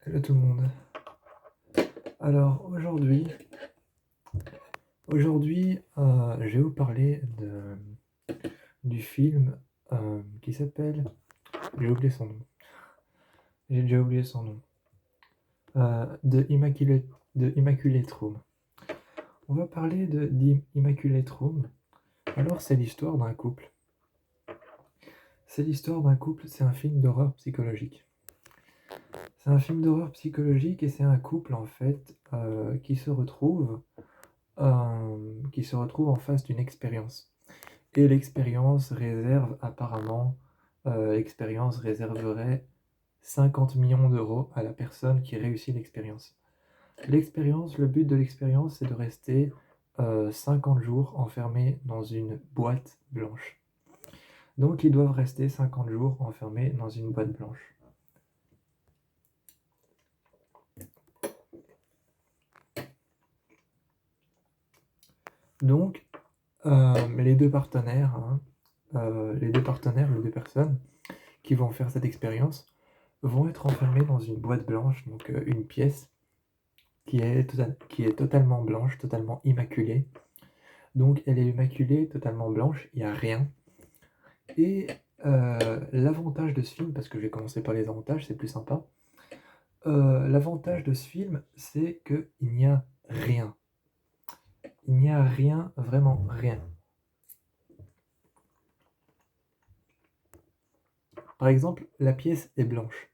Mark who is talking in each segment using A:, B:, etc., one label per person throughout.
A: Hello tout le monde. Alors aujourd'hui, je vais vous parler du film qui s'appelle, j'ai oublié son nom, j'ai déjà oublié son nom, de Immaculate Room. On va parler d'Immaculate Room. Alors c'est l'histoire d'un couple. C'est un film d'horreur psychologique. C'est un film d'horreur psychologique et c'est un couple en fait qui se retrouve en face d'une expérience. Et l'expérience réserverait 50 millions d'euros à la personne qui réussit l'expérience. Le but de l'expérience, c'est de rester 50 jours enfermés dans une boîte blanche. Donc ils doivent rester 50 jours enfermés dans une boîte blanche. Donc les deux partenaires, les deux personnes qui vont faire cette expérience, vont être enfermés dans une boîte blanche, donc une pièce qui est totalement blanche, totalement immaculée. Donc elle est immaculée, totalement blanche, il n'y a rien. Et l'avantage de ce film, parce que je vais commencer par les avantages, c'est plus sympa. L'avantage de ce film, c'est qu'il n'y a rien. Il n'y a rien, vraiment rien. Par exemple, la pièce est blanche.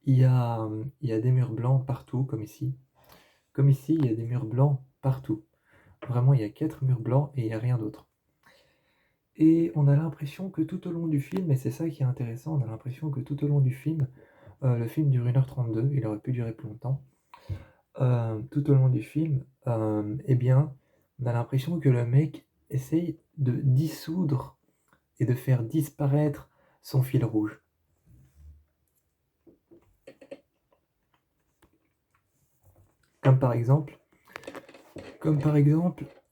A: Il y a des murs blancs partout, comme ici. Comme ici, il y a des murs blancs partout. Vraiment, il y a 4 murs blancs et il n'y a rien d'autre. Et on a l'impression que tout au long du film, et c'est ça qui est intéressant, on a l'impression que tout au long du film, le film dure 1h32, il aurait pu durer plus longtemps. Tout au long du film, eh bien, on a l'impression que le mec essaye de dissoudre et de faire disparaître son fil rouge. Comme par exemple,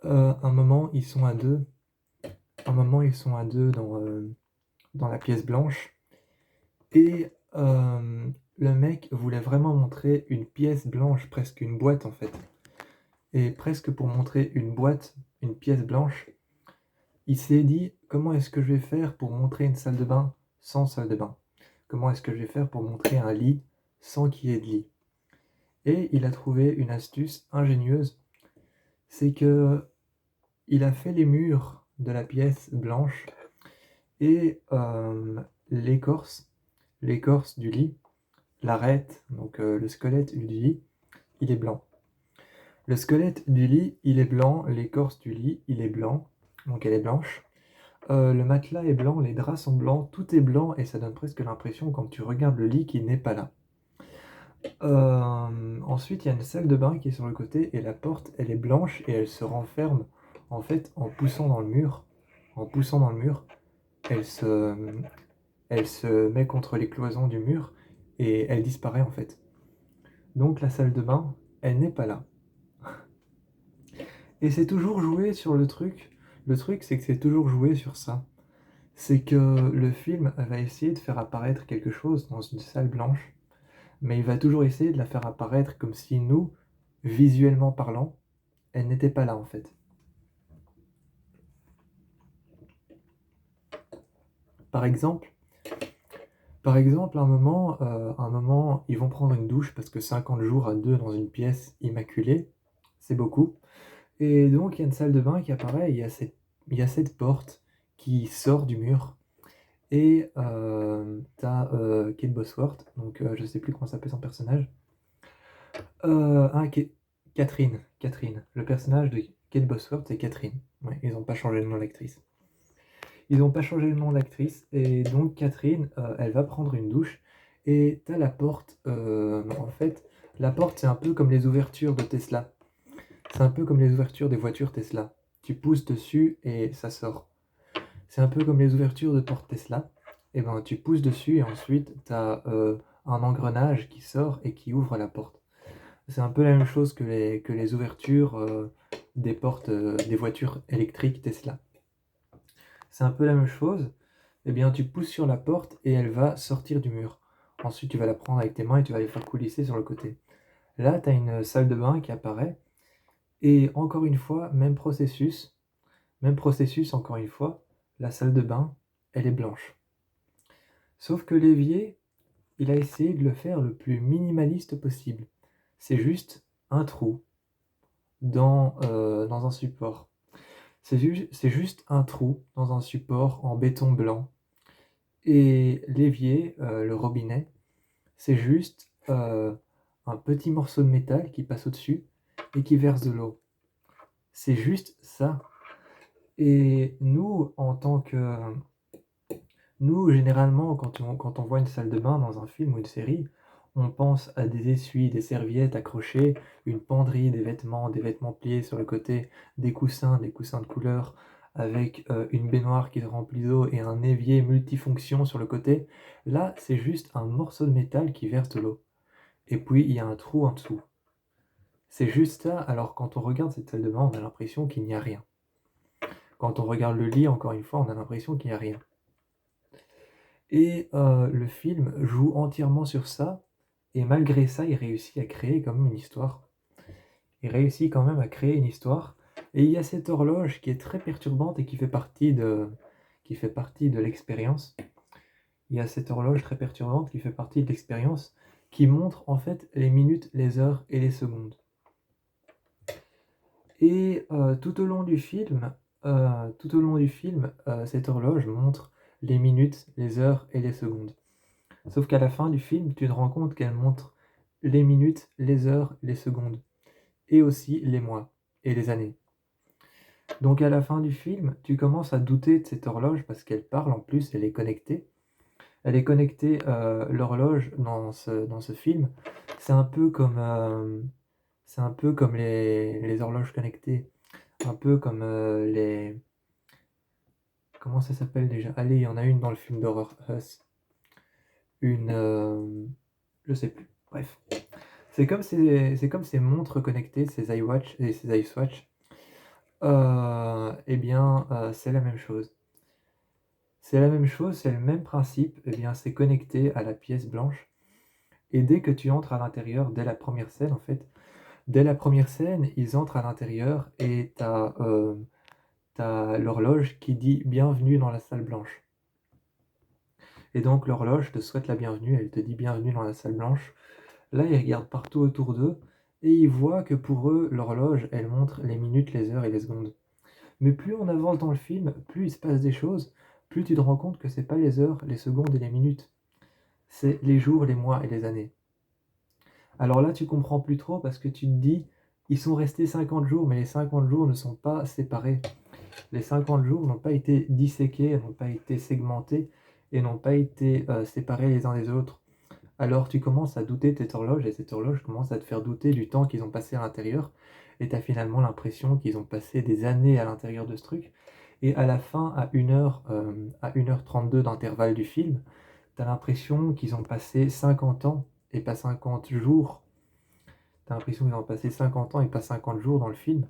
A: un moment ils sont à deux dans la pièce blanche et le mec voulait vraiment montrer une pièce blanche, presque une boîte en fait. Et presque pour montrer une pièce blanche, il s'est dit comment est-ce que je vais faire pour montrer une salle de bain sans salle de bain? Comment est-ce que je vais faire pour montrer un lit sans qu'il y ait de lit? Et il a trouvé une astuce ingénieuse, c'est que il a fait les murs de la pièce blanche et l'écorce du lit, l'arête, donc le squelette du lit, il est blanc. Le squelette du lit, il est blanc, l'écorce du lit, il est blanc, donc elle est blanche. Le matelas est blanc, les draps sont blancs, tout est blanc et ça donne presque l'impression quand tu regardes le lit qu'il n'est pas là. Ensuite, il y a une salle de bain qui est sur le côté et la porte, elle est blanche et elle se renferme en fait en poussant dans le mur. En poussant dans le mur, elle se met contre les cloisons du mur et elle disparaît en fait. Donc la salle de bain, elle n'est pas là. Et c'est toujours joué sur le truc. Le truc, c'est que c'est toujours joué sur ça. C'est que le film va essayer de faire apparaître quelque chose dans une salle blanche, mais il va toujours essayer de la faire apparaître comme si nous, visuellement parlant, elle n'était pas là en fait. Par exemple, un moment, ils vont prendre une douche parce que 50 jours à deux dans une pièce immaculée, c'est beaucoup. Et donc, il y a une salle de bain qui apparaît, et il y a cette porte qui sort du mur. Et t'as Kate Bosworth, donc je sais plus comment s'appelle son personnage. Ah, Catherine. Le personnage de Kate Bosworth, c'est Catherine. Ouais, ils n'ont pas changé le nom de l'actrice. Ils n'ont pas changé le nom de l'actrice, et donc Catherine, elle va prendre une douche, et t'as la porte, en fait, la porte c'est un peu comme les ouvertures de Tesla. C'est un peu comme les ouvertures des voitures Tesla. Tu pousses dessus et ça sort. C'est un peu comme les ouvertures de porte Tesla. Et ben tu pousses dessus et ensuite t'as un engrenage qui sort et qui ouvre la porte. C'est un peu la même chose que les ouvertures des portes des voitures électriques Tesla. C'est un peu la même chose. Eh bien tu pousses sur la porte et elle va sortir du mur. Ensuite, tu vas la prendre avec tes mains et tu vas les faire coulisser sur le côté. Là, tu as une salle de bain qui apparaît et encore une fois, même processus encore une fois, la salle de bain, elle est blanche. Sauf que l'évier, il a essayé de le faire le plus minimaliste possible. C'est juste un trou dans un support. C'est juste un trou dans un support en béton blanc. Et l'évier, le robinet, c'est juste un petit morceau de métal qui passe au-dessus et qui verse de l'eau. C'est juste ça. Et nous, nous, généralement, quand on voit une salle de bain dans un film ou une série, on pense à des essuies, des serviettes accrochées, une penderie, des vêtements pliés sur le côté, des coussins de couleur, avec une baignoire qui se remplit d'eau et un évier multifonction sur le côté. Là, c'est juste un morceau de métal qui verse de l'eau. Et puis, il y a un trou en dessous. C'est juste ça, alors quand on regarde cette salle de bain, on a l'impression qu'il n'y a rien. Quand on regarde le lit, encore une fois, on a l'impression qu'il n'y a rien. Et le film joue entièrement sur ça, et malgré ça, il réussit à créer quand même une histoire. Il réussit quand même à créer une histoire, et il y a cette horloge qui est très perturbante et qui fait partie de l'expérience. Il y a cette horloge très perturbante qui fait partie de l'expérience, qui montre en fait les minutes, les heures et les secondes. Et tout au long du film, cette horloge montre les minutes, les heures et les secondes. Sauf qu'à la fin du film, tu te rends compte qu'elle montre les minutes, les heures, les secondes, et aussi les mois et les années. Donc à la fin du film, tu commences à douter de cette horloge parce qu'elle parle en plus, elle est connectée. Elle est connectée, l'horloge dans ce film. C'est un peu comme, les horloges connectées, un peu comme les... Comment ça s'appelle déjà? Allez, il y en a une dans le film d'horreur Us. Je sais plus. Bref. C'est comme ces montres connectées, ces iWatch et ces iSwatch. Eh bien, c'est la même chose. C'est la même chose, c'est le même principe. Eh bien, c'est connecté à la pièce blanche. Et dès que tu entres à l'intérieur, dès la première scène, en fait, dès la première scène, ils entrent à l'intérieur et t'as l'horloge qui dit bienvenue dans la salle blanche. Et donc l'horloge te souhaite la bienvenue, elle te dit bienvenue dans la salle blanche. Là, ils regardent partout autour d'eux et ils voient que pour eux, l'horloge, elle montre les minutes, les heures et les secondes. Mais plus on avance dans le film, plus il se passe des choses, plus tu te rends compte que c'est pas les heures, les secondes et les minutes. C'est les jours, les mois et les années. Alors là, tu comprends plus trop parce que tu te dis, ils sont restés 50 jours, mais les 50 jours ne sont pas séparés. Les 50 jours n'ont pas été disséqués, n'ont pas été segmentés et n'ont pas été séparés les uns des autres. Alors tu commences à douter de cette horloge et cette horloge commence à te faire douter du temps qu'ils ont passé à l'intérieur et tu as finalement l'impression qu'ils ont passé des années à l'intérieur de ce truc. Et à la fin, à 1h, à 1h32 d'intervalle du film, tu as l'impression qu'ils ont passé 50 ans et pas 50 jours. Tu as l'impression qu'ils ont passé 50 ans et pas 50 jours dans le film.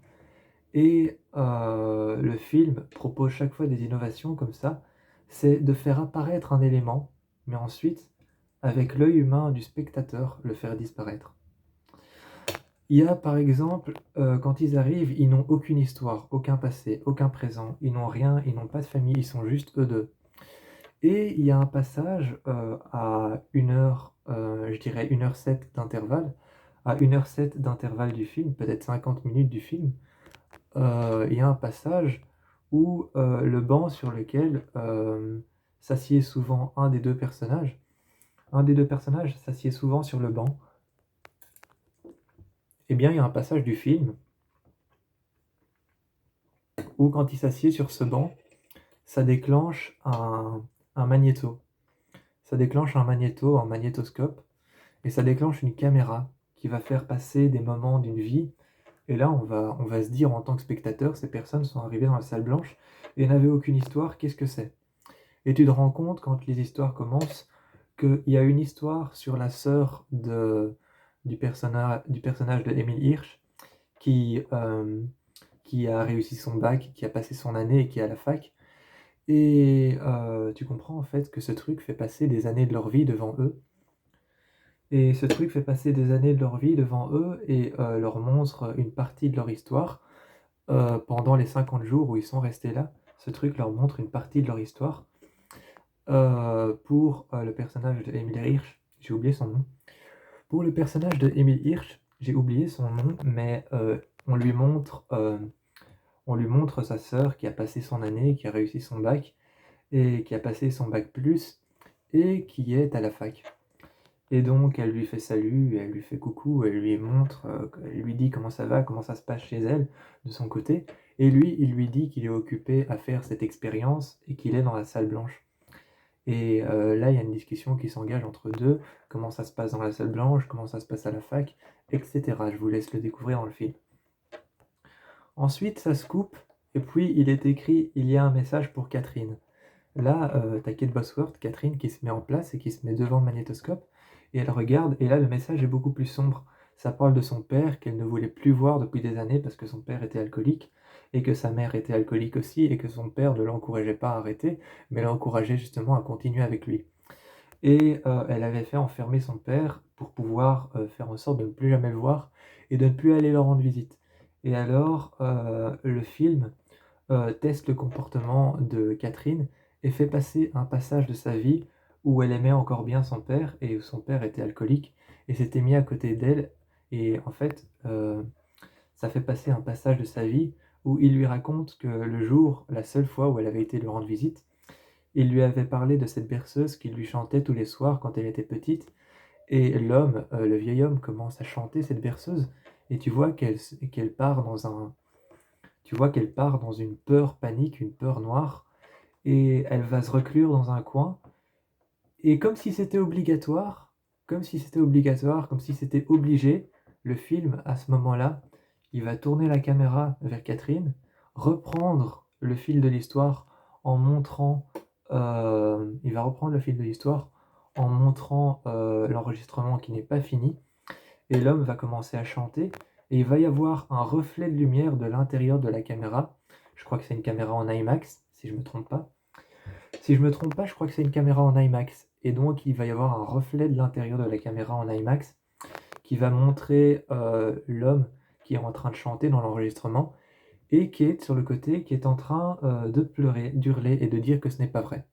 A: Et le film propose chaque fois des innovations comme ça, c'est de faire apparaître un élément, mais ensuite, avec l'œil humain du spectateur, le faire disparaître. Il y a par exemple, quand ils arrivent, ils n'ont aucune histoire, aucun passé, aucun présent, ils n'ont rien, ils n'ont pas de famille, ils sont juste eux deux. Et il y a un passage à 1h, je dirais 1h07 d'intervalle, à 1h07 d'intervalle du film, peut-être 50 minutes du film, il y a un passage où le banc sur lequel s'assied souvent un des deux personnages s'assied souvent sur le banc. Eh bien, il y a un passage du film où quand il s'assied sur ce banc, ça déclenche un magnéto. Ça déclenche un magnéto, un magnétoscope, et ça déclenche une caméra qui va faire passer des moments d'une vie. Et là, on va se dire en tant que spectateur, ces personnes sont arrivées dans la salle blanche et n'avaient aucune histoire, qu'est-ce que c'est? Et tu te rends compte, quand les histoires commencent, qu'il y a une histoire sur la sœur du personnage de Emile Hirsch qui a réussi son bac, qui a passé son année et qui est à la fac. Et tu comprends en fait que ce truc fait passer des années de leur vie devant eux. Et ce truc fait passer des années de leur vie devant eux et leur montre une partie de leur histoire. Pendant les 50 jours où ils sont restés là, ce truc leur montre une partie de leur histoire. Pour le personnage de Emile Hirsch, j'ai oublié son nom. Pour le personnage de Emile Hirsch, j'ai oublié son nom, mais on lui montre, on lui montre sa sœur qui a passé son année, qui a réussi son bac, et qui a passé son bac plus, et qui est à la fac. Et donc elle lui fait salut, elle lui fait coucou, elle lui montre, elle lui dit comment ça va, comment ça se passe chez elle, de son côté. Et lui, il lui dit qu'il est occupé à faire cette expérience et qu'il est dans la salle blanche. Et là, il y a une discussion qui s'engage entre deux, comment ça se passe dans la salle blanche, comment ça se passe à la fac, etc. Je vous laisse le découvrir dans le film. Ensuite, ça se coupe, et puis il est écrit «Il y a un message pour Catherine». Là, t'as Kate Bosworth, Catherine, qui se met en place et qui se met devant le magnétoscope, et elle regarde, et là, le message est beaucoup plus sombre. Ça parle de son père qu'elle ne voulait plus voir depuis des années parce que son père était alcoolique, et que sa mère était alcoolique aussi, et que son père ne l'encourageait pas à arrêter, mais l'encourageait justement à continuer avec lui. Et elle avait fait enfermer son père pour pouvoir faire en sorte de ne plus jamais le voir et de ne plus aller leur rendre visite. Et alors, le film teste le comportement de Catherine et fait passer un passage de sa vie où elle aimait encore bien son père et où son père était alcoolique et s'était mis à côté d'elle. Et en fait, ça fait passer un passage de sa vie où il lui raconte que le jour, la seule fois où elle avait été lui rendre visite, il lui avait parlé de cette berceuse qu'il lui chantait tous les soirs quand elle était petite. Et l'homme, le vieil homme, commence à chanter cette berceuse et tu vois qu'elle part dans un, tu vois qu'elle part dans une peur panique, une peur noire, et elle va se reclure dans un coin. Et comme si c'était obligatoire, comme si c'était obligatoire, comme si c'était obligé, le film, à ce moment-là, il va tourner la caméra vers Catherine, reprendre le fil de l'histoire en montrant, il va reprendre le fil de l'histoire en montrant l'enregistrement qui n'est pas fini, et l'homme va commencer à chanter, et il va y avoir un reflet de lumière de l'intérieur de la caméra. Je crois que c'est une caméra en IMAX, si je me trompe pas. Si je me trompe pas, je crois que c'est une caméra en IMAX. Et donc, il va y avoir un reflet de l'intérieur de la caméra en IMAX qui va montrer l'homme qui est en train de chanter dans l'enregistrement et qui est sur le côté, qui est en train de pleurer, d'hurler et de dire que ce n'est pas vrai.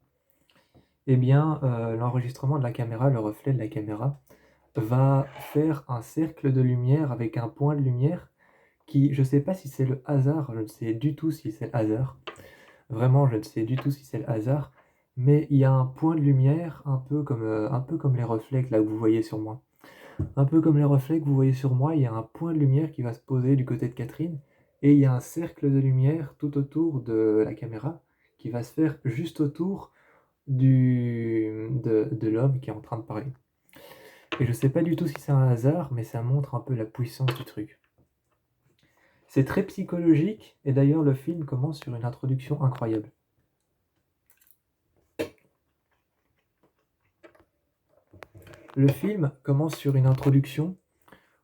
A: Eh bien, l'enregistrement de la caméra, le reflet de la caméra, va faire un cercle de lumière avec un point de lumière qui, je ne sais pas si c'est le hasard, je ne sais du tout si c'est le hasard, vraiment je ne sais du tout si c'est le hasard, mais il y a un point de lumière un peu comme les reflets là, que vous voyez sur moi. Un peu comme les reflets que vous voyez sur moi, il y a un point de lumière qui va se poser du côté de Catherine, et il y a un cercle de lumière tout autour de la caméra qui va se faire juste autour de l'homme qui est en train de parler. Et je sais pas du tout si c'est un hasard, mais ça montre un peu la puissance du truc. C'est très psychologique, et d'ailleurs le film commence sur une introduction incroyable. Le film commence sur une introduction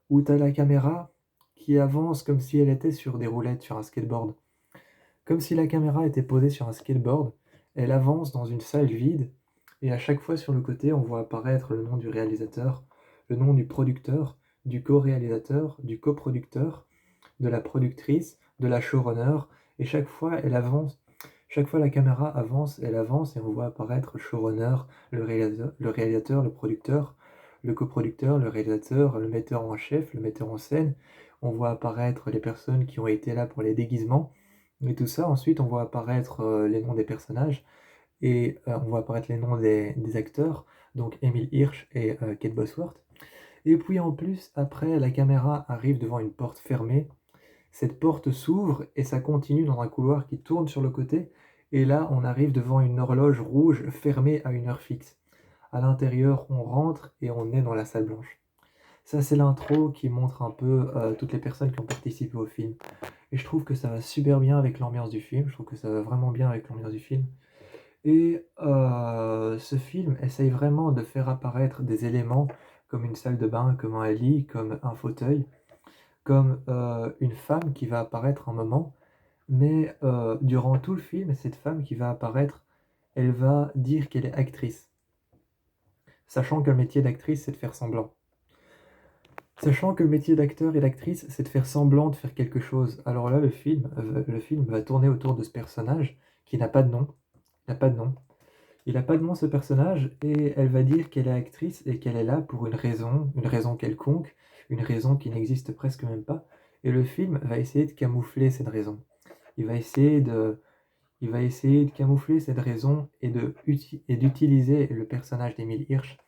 A: où tu as la caméra qui avance comme si elle était sur des roulettes, sur un skateboard. Comme si la caméra était posée sur un skateboard, elle avance dans une salle vide, et à chaque fois sur le côté, on voit apparaître le nom du réalisateur, le nom du producteur, du co-réalisateur, du coproducteur, de la productrice, de la showrunner, et chaque fois elle avance, chaque fois la caméra avance, elle avance, et on voit apparaître le showrunner, le réalisateur, le producteur, le coproducteur, le réalisateur, le metteur en chef, le metteur en scène. On voit apparaître les personnes qui ont été là pour les déguisements, et tout ça. Ensuite, on voit apparaître les noms des personnages, et on voit apparaître les noms des acteurs, donc Emile Hirsch et Kate Bosworth. Et puis en plus, après, la caméra arrive devant une porte fermée. Cette porte s'ouvre et ça continue dans un couloir qui tourne sur le côté. Et là, on arrive devant une horloge rouge fermée à une heure fixe. À l'intérieur, on rentre et on est dans la salle blanche. Ça, c'est l'intro qui montre un peu toutes les personnes qui ont participé au film. Et je trouve que ça va super bien avec l'ambiance du film. Je trouve que ça va vraiment bien avec l'ambiance du film. Et ce film essaye vraiment de faire apparaître des éléments comme une salle de bain, comme un lit, comme un fauteuil, comme une femme qui va apparaître un moment, mais durant tout le film, cette femme qui va apparaître, elle va dire qu'elle est actrice, sachant que le métier d'actrice, c'est de faire semblant. Sachant que le métier d'acteur et d'actrice, c'est de faire semblant de faire quelque chose. Alors là, le film va tourner autour de ce personnage qui n'a pas de nom. Il n'a pas de nom. Il n'a pas de nom ce personnage et elle va dire qu'elle est actrice et qu'elle est là pour une raison quelconque, une raison qui n'existe presque même pas. Et le film va essayer de camoufler cette raison. Il va essayer de, il va essayer de camoufler cette raison et d'utiliser le personnage d'Emile Hirsch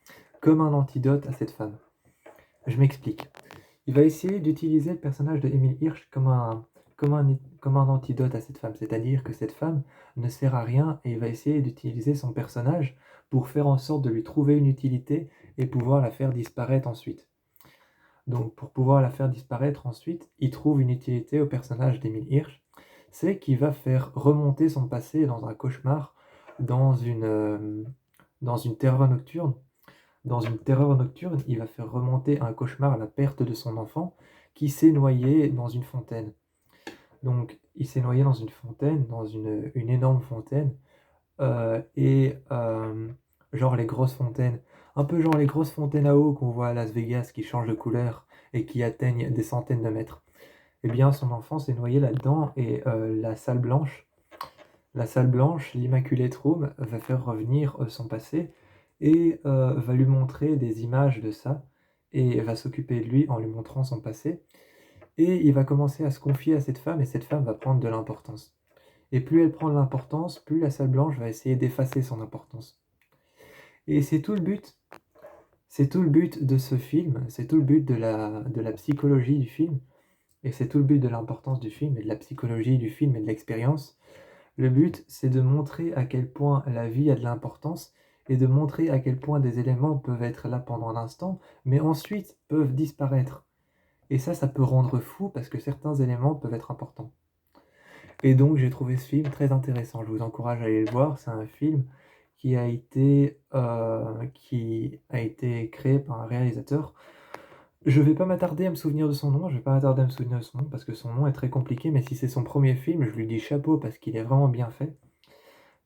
A: comme un antidote à cette femme. Je m'explique. Il va essayer d'utiliser le personnage de Emile Hirsch comme un antidote à cette femme, c'est-à-dire que cette femme ne sert à rien et il va essayer d'utiliser son personnage pour faire en sorte de lui trouver une utilité et pouvoir la faire disparaître ensuite. Donc pour pouvoir la faire disparaître ensuite, il trouve une utilité au personnage d'Emile Hirsch, c'est qu'il va faire remonter son passé dans un cauchemar, dans une terreur nocturne. Dans une terreur nocturne, il va faire remonter un cauchemar à la perte de son enfant qui s'est noyé dans une fontaine. Donc, il s'est noyé dans une fontaine, dans une énorme fontaine, genre les grosses fontaines, un peu genre les grosses fontaines à eau qu'on voit à Las Vegas qui changent de couleur et qui atteignent des centaines de mètres. Eh bien, son enfant s'est noyé là-dedans et la salle blanche, l'Immaculate Room, va faire revenir son passé et va lui montrer des images de ça et va s'occuper de lui en lui montrant son passé. Et il va commencer à se confier à cette femme et cette femme va prendre de l'importance. Et plus elle prend de l'importance, plus la salle blanche va essayer d'effacer son importance. Et c'est tout le but. C'est tout le but de ce film, c'est tout le but de la psychologie du film, et c'est tout le but de l'importance du film et de la psychologie du film et de l'expérience. Le but, c'est de montrer à quel point la vie a de l'importance et de montrer à quel point des éléments peuvent être là pendant un instant, mais ensuite peuvent disparaître. Et ça peut rendre fou parce que certains éléments peuvent être importants. Et donc j'ai trouvé ce film très intéressant. Je vous encourage à aller le voir. C'est un film qui a été créé par un réalisateur. Je vais pas m'attarder à me souvenir de son nom, je vais pas m'attarder à me souvenir de son nom parce que son nom est très compliqué, mais si c'est son premier film, je lui dis chapeau parce qu'il est vraiment bien fait.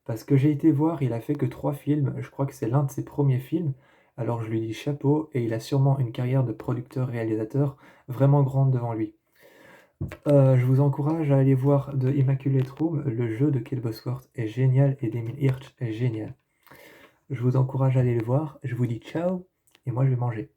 A: Parce que j'ai été voir, il a fait que 3 films, je crois que c'est l'un de ses premiers films, alors je lui dis chapeau et il a sûrement une carrière de producteur-réalisateur vraiment grande devant lui. Je vous encourage à aller voir The Immaculate Room, le jeu de Kate Bosworth est génial et d'Emile Hirsch est génial. Je vous encourage à aller le voir, je vous dis ciao et moi je vais manger.